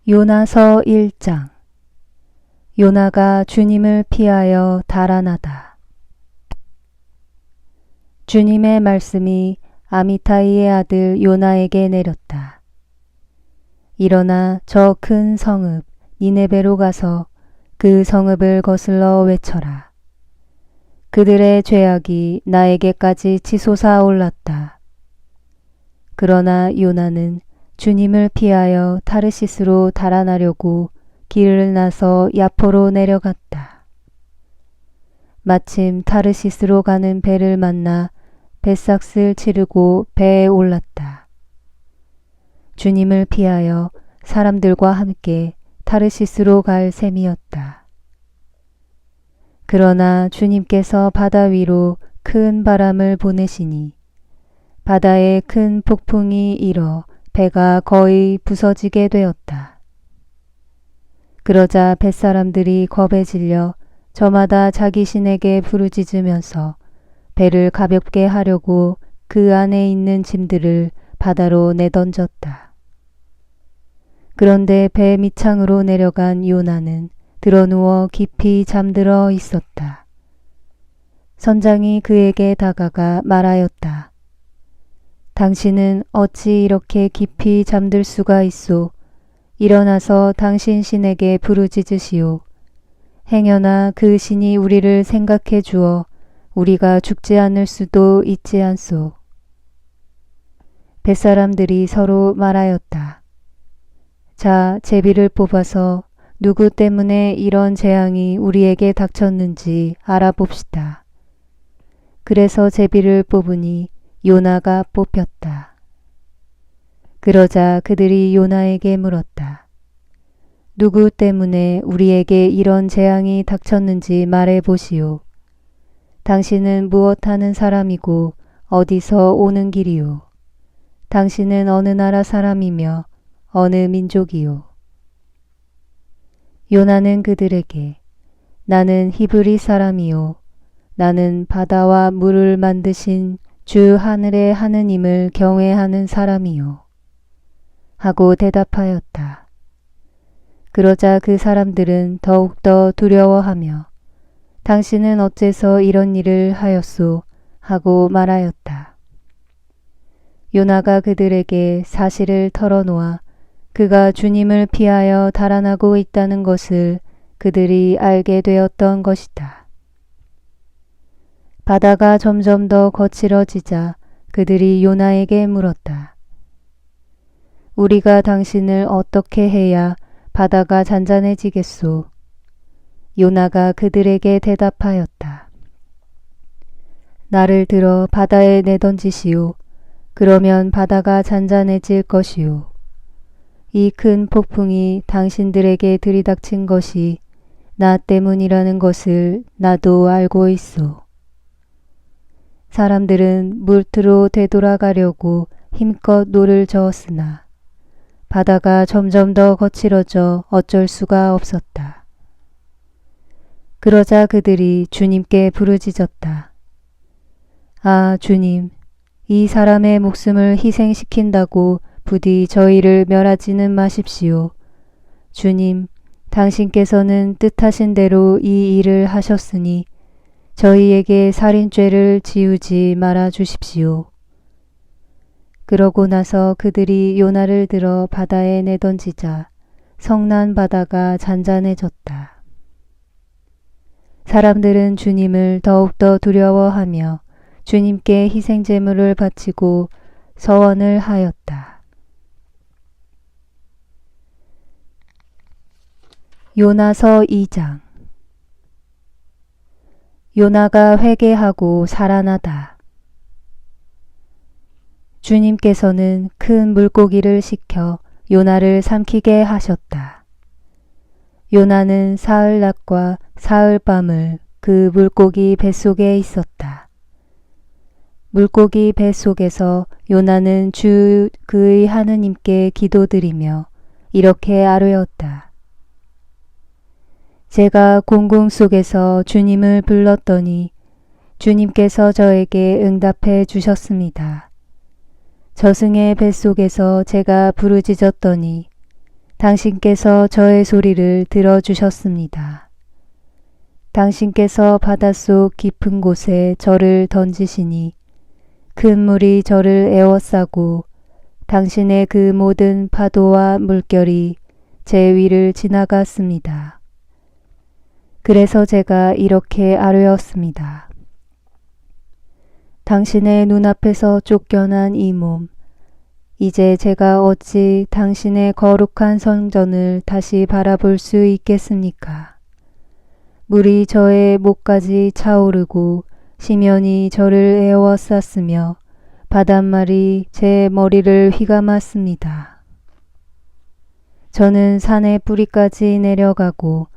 요나서 1장. 요나가 주님을 피하여 달아나다. 주님의 말씀이 아미타이의 아들 요나에게 내렸다. 일어나 저 큰 성읍 니네베로 가서 그 성읍을 거슬러 외쳐라. 그들의 죄악이 나에게까지 치솟아 올랐다. 그러나 요나는 주님을 피하여 타르시스로 달아나려고 길을 나서 야포로 내려갔다. 마침 타르시스로 가는 배를 만나 뱃삭을 치르고 배에 올랐다. 주님을 피하여 사람들과 함께 타르시스로 갈 셈이었다. 그러나 주님께서 바다 위로 큰 바람을 보내시니 바다에 큰 폭풍이 일어 배가 거의 부서지게 되었다. 그러자 뱃사람들이 겁에 질려 저마다 자기 신에게 부르짖으면서 배를 가볍게 하려고 그 안에 있는 짐들을 바다로 내던졌다. 그런데 배 밑창으로 내려간 요나는 드러누워 깊이 잠들어 있었다. 선장이 그에게 다가가 말하였다. 당신은 어찌 이렇게 깊이 잠들 수가 있소? 일어나서 당신 신에게 부르짖으시오. 행여나 그 신이 우리를 생각해 주어 우리가 죽지 않을 수도 있지 않소. 뱃사람들이 서로 말하였다. 자, 제비를 뽑아서 누구 때문에 이런 재앙이 우리에게 닥쳤는지 알아봅시다. 그래서 제비를 뽑으니 요나가 뽑혔다. 그러자 그들이 요나에게 물었다. 누구 때문에 우리에게 이런 재앙이 닥쳤는지 말해보시오. 당신은 무엇하는 사람이고 어디서 오는 길이오? 당신은 어느 나라 사람이며 어느 민족이오? 요나는 그들에게 나는 히브리 사람이요. 나는 바다와 물을 만드신 주 하늘의 하느님을 경외하는 사람이요. 하고 대답하였다. 그러자 그 사람들은 더욱더 두려워하며 당신은 어째서 이런 일을 하였소? 하고 말하였다. 요나가 그들에게 사실을 털어놓아 그가 주님을 피하여 달아나고 있다는 것을 그들이 알게 되었던 것이다. 바다가 점점 더 거칠어지자 그들이 요나에게 물었다. 우리가 당신을 어떻게 해야 바다가 잔잔해지겠소? 요나가 그들에게 대답하였다. 나를 들어 바다에 내던지시오. 그러면 바다가 잔잔해질 것이오. 이 큰 폭풍이 당신들에게 들이닥친 것이 나 때문이라는 것을 나도 알고 있소. 사람들은 물트로 되돌아가려고 힘껏 노를 저었으나 바다가 점점 더 거칠어져 어쩔 수가 없었다. 그러자 그들이 주님께 부르짖었다. 아, 주님, 이 사람의 목숨을 희생시킨다고 부디 저희를 멸하지는 마십시오. 주님, 당신께서는 뜻하신 대로 이 일을 하셨으니 저희에게 살인죄를 지우지 말아 주십시오. 그러고 나서 그들이 요나를 들어 바다에 내던지자 성난 바다가 잔잔해졌다. 사람들은 주님을 더욱더 두려워하며 주님께 희생제물을 바치고 서원을 하였다. 요나서 2장. 요나가 회개하고 살아나다. 주님께서는 큰 물고기를 시켜 요나를 삼키게 하셨다. 요나는 사흘 낮과 사흘 밤을 그 물고기 뱃속에 있었다. 물고기 뱃속에서 요나는 주 그의 하느님께 기도드리며 이렇게 아뢰었다. 제가 공궁 속에서 주님을 불렀더니 주님께서 저에게 응답해 주셨습니다. 저승의 뱃속에서 제가 부르짖었더니 당신께서 저의 소리를 들어주셨습니다. 당신께서 바닷속 깊은 곳에 저를 던지시니 큰 물이 저를 에워싸고 당신의 그 모든 파도와 물결이 제 위를 지나갔습니다. 그래서 제가 이렇게 아뢰었습니다. 당신의 눈앞에서 쫓겨난 이 몸, 이제 제가 어찌 당신의 거룩한 성전을 다시 바라볼 수 있겠습니까? 물이 저의 목까지 차오르고 심연이 저를 에워쌌으며 바닷말이 제 머리를 휘감았습니다. 저는 산의 뿌리까지 내려가고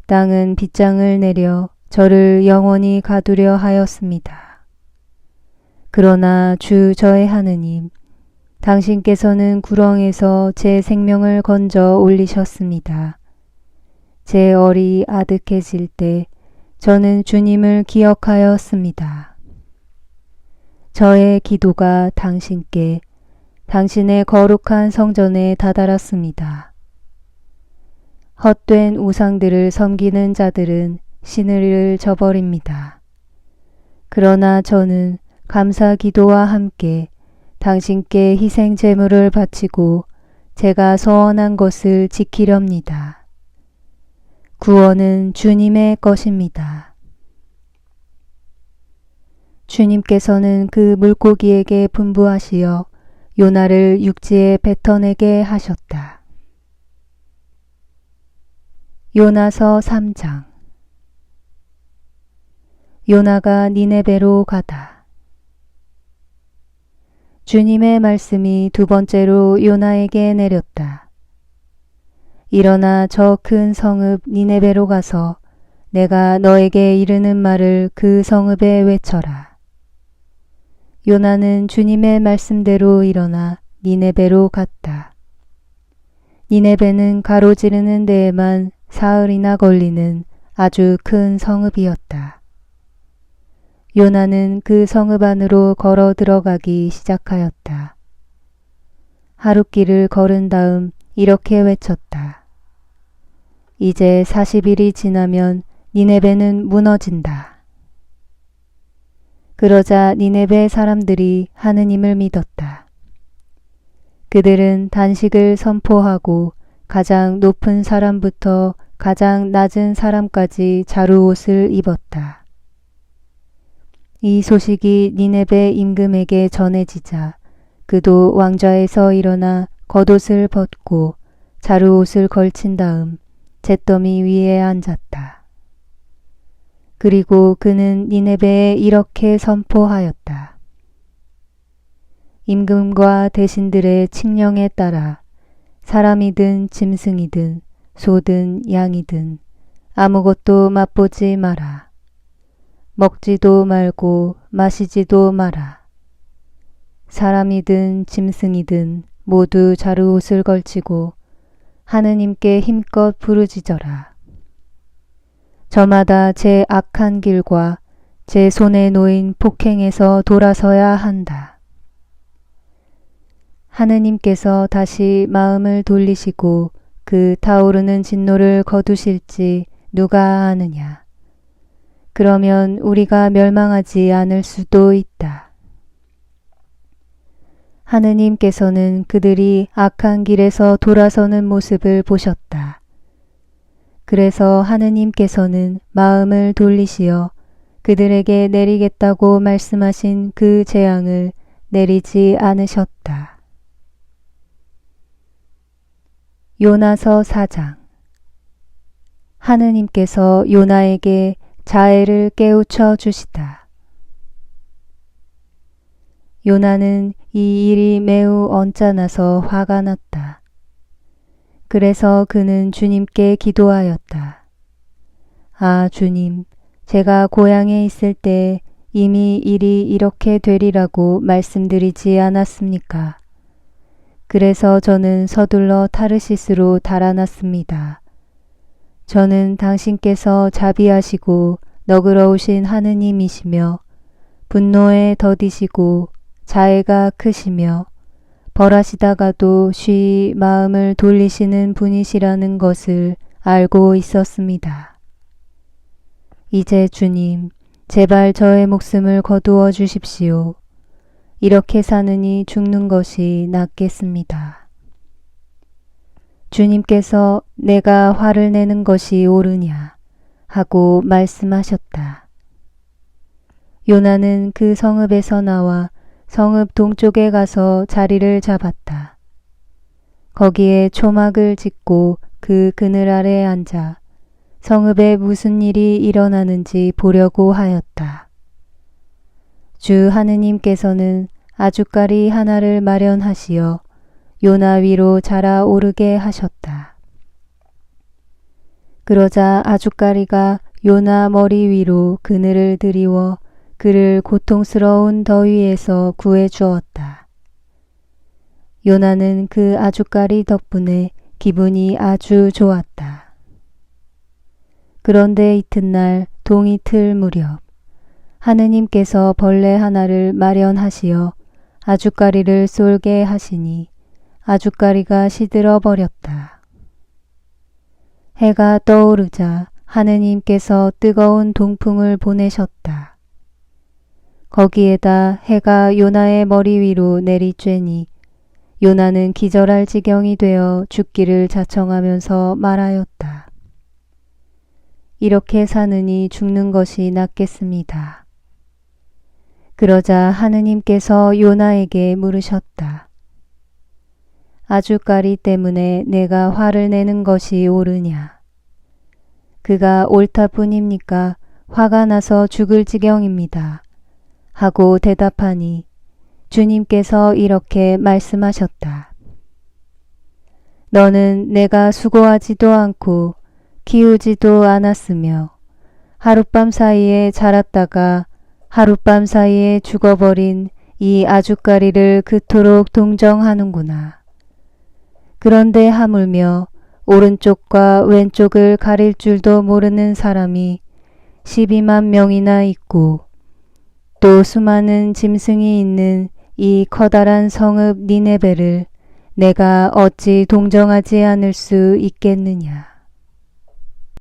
땅은 빗장을 내려 저를 영원히 가두려 하였습니다. 그러나 주 저의 하느님, 당신께서는 구렁에서 제 생명을 건져 올리셨습니다. 제 얼이 아득해질 때 저는 주님을 기억하였습니다. 저의 기도가 당신께, 당신의 거룩한 성전에 다다랐습니다. 헛된 우상들을 섬기는 자들은 신의를 저버립니다. 그러나 저는 감사 기도와 함께 당신께 희생 제물을 바치고 제가 소원한 것을 지키렵니다. 구원은 주님의 것입니다. 주님께서는 그 물고기에게 분부하시어 요나를 육지에 뱉어내게 하셨다. 요나서 3장. 요나가 니네베로 가다. 주님의 말씀이 두 번째로 요나에게 내렸다. 일어나 저 큰 성읍 니네베로 가서 내가 너에게 이르는 말을 그 성읍에 외쳐라. 요나는 주님의 말씀대로 일어나 니네베로 갔다. 니네베는 가로지르는 데에만 사흘이나 걸리는 아주 큰 성읍이었다. 요나는 그 성읍 안으로 걸어 들어가기 시작하였다. 하룻길을 걸은 다음 이렇게 외쳤다. 이제 40일이 지나면 니네베는 무너진다. 그러자 니네베 사람들이 하느님을 믿었다. 그들은 단식을 선포하고 가장 높은 사람부터 가장 낮은 사람까지 자루옷을 입었다. 이 소식이 니네베 임금에게 전해지자 그도 왕좌에서 일어나 겉옷을 벗고 자루옷을 걸친 다음 잿더미 위에 앉았다. 그리고 그는 니네베에 이렇게 선포하였다. 임금과 대신들의 칙령에 따라 사람이든 짐승이든 소든 양이든 아무것도 맛보지 마라. 먹지도 말고 마시지도 마라. 사람이든 짐승이든 모두 자루옷을 걸치고 하느님께 힘껏 부르짖어라. 저마다 제 악한 길과 제 손에 놓인 폭행에서 돌아서야 한다. 하느님께서 다시 마음을 돌리시고 그 타오르는 진노를 거두실지 누가 아느냐. 그러면 우리가 멸망하지 않을 수도 있다. 하느님께서는 그들이 악한 길에서 돌아서는 모습을 보셨다. 그래서 하느님께서는 마음을 돌리시어 그들에게 내리겠다고 말씀하신 그 재앙을 내리지 않으셨다. 요나서 4장. 하느님께서 요나에게 자애를 깨우쳐 주시다. 요나는 이 일이 매우 언짢아서 화가 났다. 그래서 그는 주님께 기도하였다. 아, 주님, 제가 고향에 있을 때 이미 일이 이렇게 되리라고 말씀드리지 않았습니까? 그래서 저는 서둘러 타르시스로 달아났습니다. 저는 당신께서 자비하시고 너그러우신 하느님이시며 분노에 더디시고 자애가 크시며 벌하시다가도 쉬 마음을 돌리시는 분이시라는 것을 알고 있었습니다. 이제 주님, 제발 저의 목숨을 거두어 주십시오. 이렇게 사느니 죽는 것이 낫겠습니다. 주님께서 내가 화를 내는 것이 옳으냐 하고 말씀하셨다. 요나는 그 성읍에서 나와 성읍 동쪽에 가서 자리를 잡았다. 거기에 초막을 짓고 그 그늘 아래에 앉아 성읍에 무슨 일이 일어나는지 보려고 하였다. 주 하느님께서는 아주까리 하나를 마련하시어 요나 위로 자라오르게 하셨다. 그러자 아주까리가 요나 머리 위로 그늘을 드리워 그를 고통스러운 더위에서 구해 주었다. 요나는 그 아주까리 덕분에 기분이 아주 좋았다. 그런데 이튿날 동이틀 무렵 하느님께서 벌레 하나를 마련하시어 아주까리를 쏠게 하시니 아주까리가 시들어 버렸다. 해가 떠오르자 하느님께서 뜨거운 동풍을 보내셨다. 거기에다 해가 요나의 머리 위로 내리쬐니 요나는 기절할 지경이 되어 죽기를 자청하면서 말하였다. 이렇게 사느니 죽는 것이 낫겠습니다. 그러자 하느님께서 요나에게 물으셨다. 아주까리 때문에 내가 화를 내는 것이 옳으냐? 그가 옳다 뿐입니까? 화가 나서 죽을 지경입니다. 하고 대답하니 주님께서 이렇게 말씀하셨다. 너는 내가 수고하지도 않고 키우지도 않았으며 하룻밤 사이에 자랐다가 하룻밤 사이에 죽어버린 이 아주까리를 그토록 동정하는구나. 그런데 하물며 오른쪽과 왼쪽을 가릴 줄도 모르는 사람이 12만 명이나 있고 또 수많은 짐승이 있는 이 커다란 성읍 니네베를 내가 어찌 동정하지 않을 수 있겠느냐.